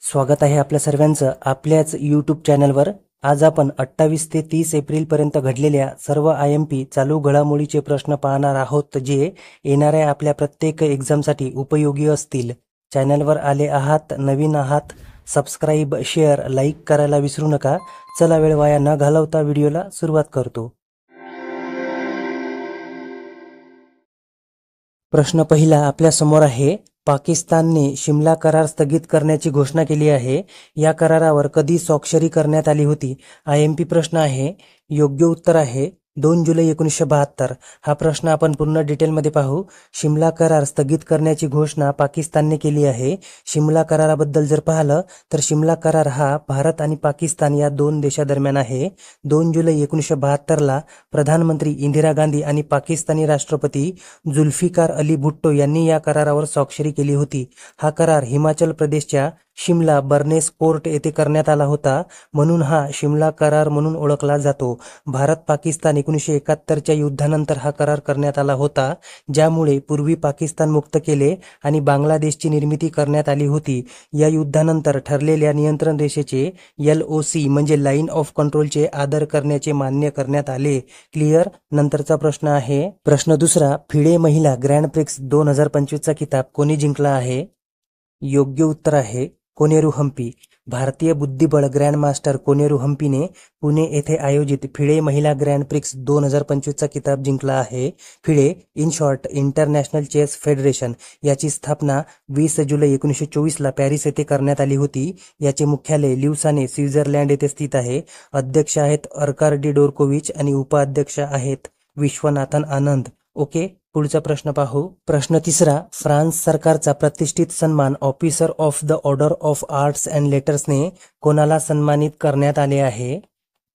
स्वागत आहे आपल्या सर्वांचं आपल्याच यूट्यूब चॅनलवर। आज आपण 28 ते 30 एप्रिलपर्यंत घडलेल्या सर्व IMP चालू घडामोडीचे प्रश्न पाहणार आहोत, जे येणाऱ्या आपल्या प्रत्येक एक्झामसाठी उपयोगी असतील। चॅनलवर आले आहात, नवीन आहात, सबस्क्राइब, शेअर, लाईक करायला विसरू नका। चला वेळ वाया न घालवता व्हिडिओला सुरुवात करतो। प्रश्न पहिला आपल्या समोर आहे। पाकिस्तानने शिमला करार स्थगित करण्याची घोषणा केली आहे। या करारावर कधी स्वाक्षरी करण्यात आली होती? IMP प्रश्न आहे। योग्य उत्तर आहे 2 जुलै 1972। हा प्रश्न आपण पूर्ण डिटेलमध्ये पाहू। शिमला करार स्थगित करण्याची घोषणा पाकिस्तानने केली आहे। शिमला कराराबद्दल जर पाहिलं तर शिमला करार हा भारत आणि पाकिस्तान या दोन देशादरम्यान आहे। 2 जुलै 1972ला प्रधानमंत्री इंदिरा गांधी आणि पाकिस्तानी राष्ट्रपती जुल्फिकार अली भुट्टो यांनी या करारावर स्वाक्षरी केली होती। हा करार हिमाचल प्रदेशच्या शिमला बर्नेस पोर्ट येथे करण्यात आला होता, म्हणून हा शिमला करार म्हणून ओळखला जातो। भारत पाकिस्तान 1971च्या युद्धानंतर हा करार करण्यात आला होता, ज्यामुळे पूर्वी पाकिस्तान मुक्त केले आणि बांगलादेशची निर्मिती करण्यात आली होती। या युद्धानंतर ठरलेल्या नियंत्रण रेषेचे LOC म्हणजे लाईन ऑफ कंट्रोलचे आदर करण्याचे मान्य करण्यात आले। क्लिअर। नंतरचा प्रश्न आहे प्रश्न दुसरा। फिडे महिला ग्रँड प्रिक्स 2025चा किताब कोणी जिंकला आहे? योग्य उत्तर आहे कोनेरू हम्पी। भारतीय बुद्धिबळ ग्रँडमास्टर कोनेरू हम्पीने पुणे येथे आयोजित फिडे महिला ग्रँड प्रिक्स 2025चा किताब जिंकला आहे। FIDE in short international chess federation याची स्थापना 20 जुलै 1924ला पॅरिस येथे करण्यात आली होती। याचे मुख्यालय ल्युसाने स्वित्झर्लंड येथे स्थित आहे। अध्यक्ष आहेत अर्काडी डोरकोविच आणि उपाध्यक्ष आहेत विश्वनाथन आनंद। ओके, पुढचा प्रश्न पाहू। प्रश्न तिसरा। फ्रान्स सरकारचा प्रतिष्ठित सन्मान officer of the order of arts and लेटर्सने कोणाला सन्मानित करण्यात आले आहे?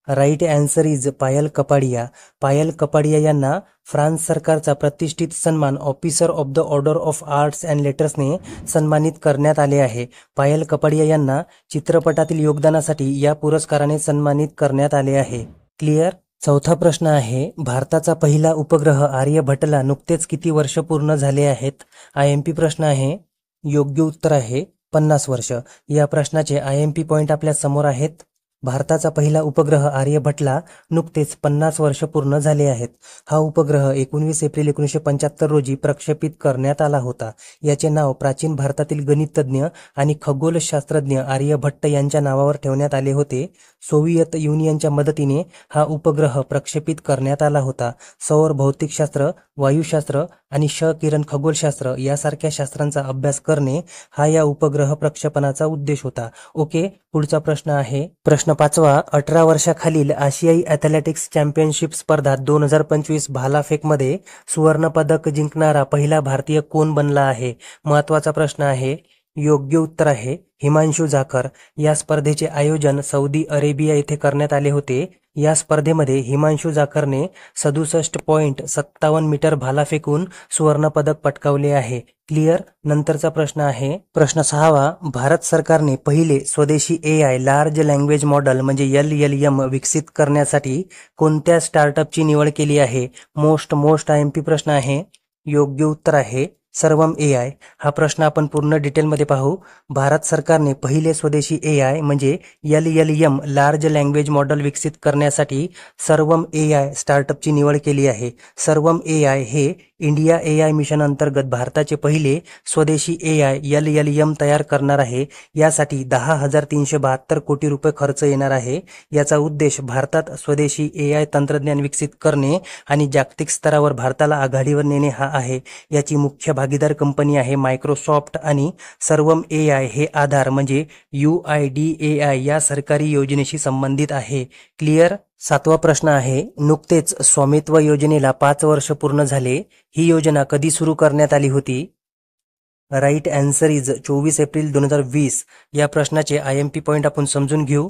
Right answer is Payal Kapadia. Payal Kapadia यांना फ्रान्स सरकारचा प्रतिष्ठित सन्मान officer of the order of arts and लेटर्सने सन्मानित करण्यात आले आहे। पायल कपाडिया यांना चित्रपटातील योगदानासाठी या पुरस्काराने सन्मानित करण्यात आले आहे। क्लिअर। चौथा प्रश्न आहे। भारताचा पहिला उपग्रह आर्यभट्टला नुकतेच किती वर्ष पूर्ण झाले आहेत? IMP प्रश्न आहे। योग्य उत्तर आहे 50 वर्ष। या प्रश्नाचे IMP पॉइंट आपल्या समोर आहेत। भारताचा पहिला उपग्रह आर्यभट्टला नुकतेच 50 वर्ष पूर्ण झाले आहेत। हा उपग्रह 19 एप्रिल 1975 रोजी प्रक्षेपित करण्यात आला होता। याचे नाव प्राचीन भारतातील गणितज्ञ आणि खगोलशास्त्रज्ञ आर्यभट्ट यांच्या नावावर ठेवण्यात आले होते। सोव्हिएत युनियनच्या मदतीने हा उपग्रह प्रक्षेपित करण्यात आला होता। सौर भौतिकशास्त्र, वायुशास्त्र आणि किरण खगोलशास्त्र यासारख्या शास्त्रांचा अभ्यास करणे हा या उपग्रह प्रक्षेपणाचा उद्देश होता। ओके, पुढचा प्रश्न आहे प्रश्न 5वा। 18 वर्षाखालील आशियाई ॲथलेटिक्स चॅम्पियनशिप स्पर्धा 2025 भालाफेकमध्ये सुवर्ण पदक जिंकणारा पहिला भारतीय कोण बनला आहे? महत्त्वाचा प्रश्न आहे। योग्य उत्तर आहे हिमांशु जाखर। या स्पर्धेचे आयोजन सौदी अरेबिया येथे करण्यात आले होते। या स्पर्धेमध्ये हिमांशु जाखरने 67.57 मीटर भाला फेकून सुवर्ण पदक पटकावले आहे। क्लिअर। नंतरचा प्रश्न आहे प्रश्न 6वा। भारत सरकारने पहिले स्वदेशी AI लार्ज लँग्वेज मॉडेल म्हणजे LLM विकसित करण्यासाठी कोणत्या स्टार्टअपची निवड केली आहे? मोस्ट IMP प्रश्न आहे। योग्य उत्तर आहे सर्वम AI। हा प्रश्न आपण पूर्ण डिटेलमध्ये पाहू। भारत सरकारने पहिले स्वदेशी AI म्हणजे LLM लार्ज लँग्वेज मॉडेल विकसित करण्यासाठी सर्वम AI स्टार्टअपची निवड केली आहे। सर्वम AI हे इंडिया AI मिशन अंतर्गत भारताचे पहिले स्वदेशी AI LLM तयार करणार आहे। यासाठी 10,372 कोटी रुपये खर्च येणार आहे। याचा उद्देश भारतात स्वदेशी AI तंत्रज्ञान विकसित करणे आणि जागतिक स्तरावर भारताला आघाडीवर नेणे हा आहे। याची मुख्य भागीदार कंपनी आहे मायक्रोसॉफ्ट आणि सर्वम AI हे आधार म्हणजे UIDAI या सरकारी योजनेशी संबंधित आहे। क्लिअर। 7वा प्रश्न आहे। नुकतेच स्वामित्व योजनेला 5 वर्ष पूर्ण झाले। ही योजना कधी सुरू करण्यात आली होती? Right answer is 24 April 2020। या प्रश्नाचे IMP पॉइंट आपण समजून घेऊ।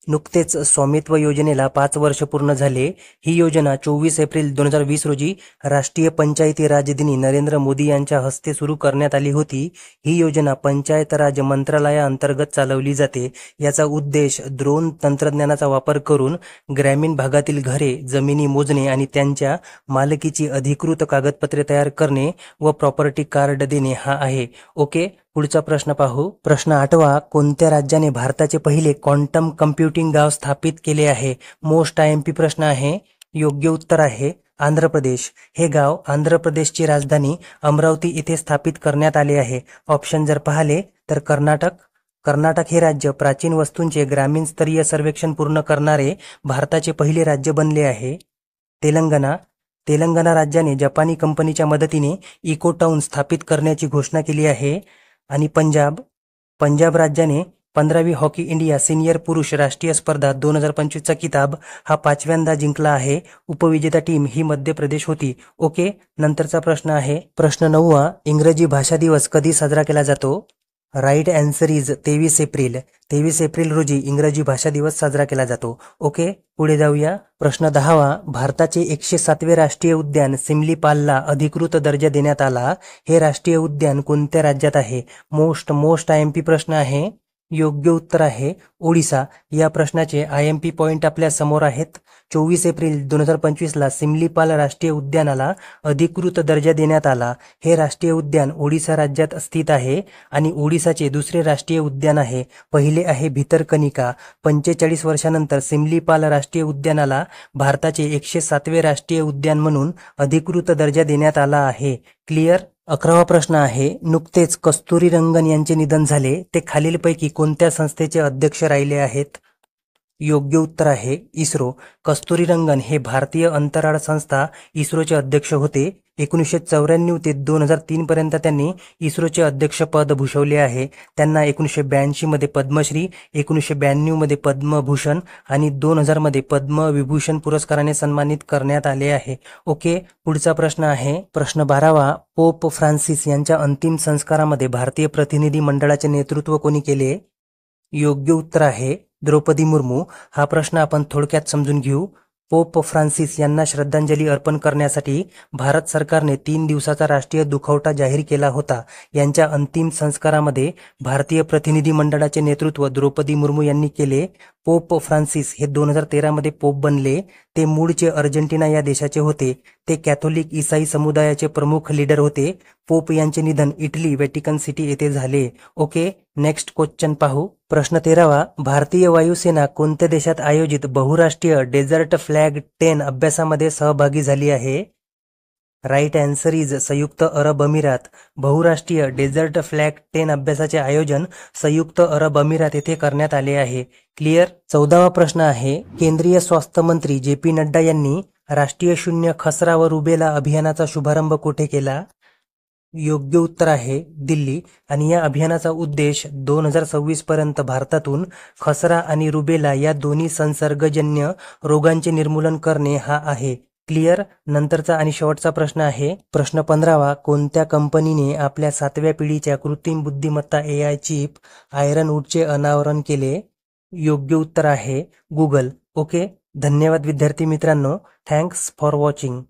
नुकतेच स्वामित्व योजनेला 5 वर्ष पूर्ण झाले। ही योजना 24 एप्रिल 2020 रोजी राष्ट्रीय पंचायती राज दिनी नरेंद्र मोदी यांच्या हस्ते सुरू करण्यात आली होती। ही योजना पंचायत राज मंत्रालयाअंतर्गत चालवली जाते। याचा उद्देश ड्रोन तंत्रज्ञानाचा वापर करून ग्रामीण भागातील घरे, जमिनी मोजणे आणि त्यांच्या मालकीची अधिकृत कागदपत्रे तयार करणे व प्रॉपर्टी कार्ड देणे हा आहे। ओके, पुढचा प्रश्न पाहू. प्रश्न 8वा. कोणत्या राज्याने भारताचे पहिले क्वांटम कम्प्युटिंग गाव स्थापित केले आहे? मोस्ट IMP प्रश्न आहे. योग्य उत्तर आहे आंध्र प्रदेश. हे गाव आंध्र प्रदेशची राजधानी अमरावती येथे स्थापित करण्यात आले आहे. ऑप्शन जर पाहिले तर कर्नाटक हे राज्य प्राचीन वस्तूंचे ग्रामीण स्तरीय सर्वेक्षण पूर्ण करणारे भारताचे पहिले राज्य बनले आहे. तेलंगणा राज्याने जपानी कंपनीच्या मदतीने इको टाउन स्थापित करण्याची घोषणा केली आहे. आणि पंजाब राज्याने 15वी हॉकी इंडिया सिनियर पुरुष राष्ट्रीय स्पर्धा 2025चा किताब हा 5व्यांदा जिंकला आहे. उपविजेता टीम ही मध्य प्रदेश होती. ओके, नंतरचा प्रश्न आहे. प्रश्न 9वा. इंग्रजी भाषा दिवस कधी साजरा केला जातो? Right answer is 23 April. 23 April रोजी इंग्रजी भाषा दिवस साजरा केला जातो. ओके, पुढे जाऊया. प्रश्न 10वा. भारताचे 107वे राष्ट्रीय उद्यान सिमलीपालला अधिकृत दर्जा देण्यात आला. हे राष्ट्रीय उद्यान कोणत्या राज्यात आहे? मोस्ट IMP प्रश्न आहे. योग्य उत्तर आहे ओडिसा. या प्रश्नाचे IMP पॉइंट आपल्या समोर आहेत. 24 एप्रिल 2025ला सिमलीपाल राष्ट्रीय उद्यानाला अधिकृत दर्जा देण्यात आला. हे राष्ट्रीय उद्यान ओडिसा राज्यात स्थित आहे आणि ओडिसाचे दुसरे राष्ट्रीय उद्यान आहे. पहिले आहे भितरकनिका. 45 वर्षानंतर सिमलीपाल राष्ट्रीय उद्यानाला भारताचे 107वे राष्ट्रीय उद्यान म्हणून अधिकृत दर्जा देण्यात आला आहे. क्लिअर. 11वा प्रश्न आहे. नुकतेच कस्तुरीरंगन यांचे निधन झाले. ते खालीलपैकी कोणत्या संस्थेचे अध्यक्ष राहिले आहेत? योग्य उत्तर आहे इस्रो. कस्तुरीरंगन हे भारतीय अंतराळ संस्था इस्रोचे अध्यक्ष होते. 1994 ते 2003 पर्यंत त्यांनी इस्रोचे अध्यक्षपद भूषवले आहे. त्यांना 1982 मध्ये पद्मश्री, 1992 मध्ये पद्मभूषण आणि 2000 मध्ये पद्मविभूषण पुरस्काराने सन्मानित करण्यात आले आहे. ओके, पुढचा प्रश्न आहे. प्रश्न 12वा. पोप फ्रान्सिस यांच्या अंतिम संस्कारामध्ये भारतीय प्रतिनिधी मंडळाचे नेतृत्व कोणी केले? योग्य उत्तर आहे द्रौपदी मुर्मू. हा प्रश्न आपण थोडक्यात समजून घेऊ. पोप फ्रान्सिस यांना श्रद्धांजली अर्पण करण्यासाठी भारत सरकारने 3 दिवसाचा राष्ट्रीय दुखवटा जाहीर केला होता. यांच्या अंतिम संस्कारामध्ये भारतीय प्रतिनिधी मंडळाचे नेतृत्व द्रौपदी मुर्मू यांनी केले. पोप फ्रान्सिस हे 2013 मध्ये पोप बनले. ते मूळचे अर्जेंटिना या देशाचे होते. ते कॅथोलिक ईसाई समुदायाचे प्रमुख लीडर होते. पोप यांचे निधन इटली व्हॅटिकन सिटी येथे झाले. ओके, नेक्स्ट क्वेश्चन पाहू. प्रश्न 13वा. भारतीय वायुसेना कोणत्या देशात आयोजित बहुराष्ट्रीय डेझर्ट फ्लॅग 10 अभ्यासामध्ये सहभागी झाली आहे? राईट आन्सर इज संयुक्त अरब अमिरात. बहुराष्ट्रीय डेझर्ट फ्लॅग 10 अभ्यासाचे आयोजन संयुक्त अरब अमिरात येथे करण्यात आले आहे. क्लिअर. 14वा प्रश्न आहे. केंद्रीय स्वास्थ्य मंत्री JP नड्डा यांनी राष्ट्रीय शून्य खसरा व रुबेला अभियानाचा शुभारंभ कुठे केला? योग्य उत्तर आहे दिल्ली. आणि या अभियानाचा उद्देश 2026 पर्यंत भारतातून खसरा आणि रुबेला या दोन्ही संसर्गजन्य रोगांचे निर्मूलन करणे हा आहे. क्लिअर. नंतरचा आणि शेवटचा प्रश्न आहे. प्रश्न 15वा. कोणत्या कंपनीने आपल्या 7व्या पिढीच्या कृत्रिम बुद्धिमत्ता AI चिप आयरनवूडचे अनावरण केले? योग्य उत्तर आहे गुगल. ओके, धन्यवाद विद्यार्थी मित्रांनो. Thanks for watching.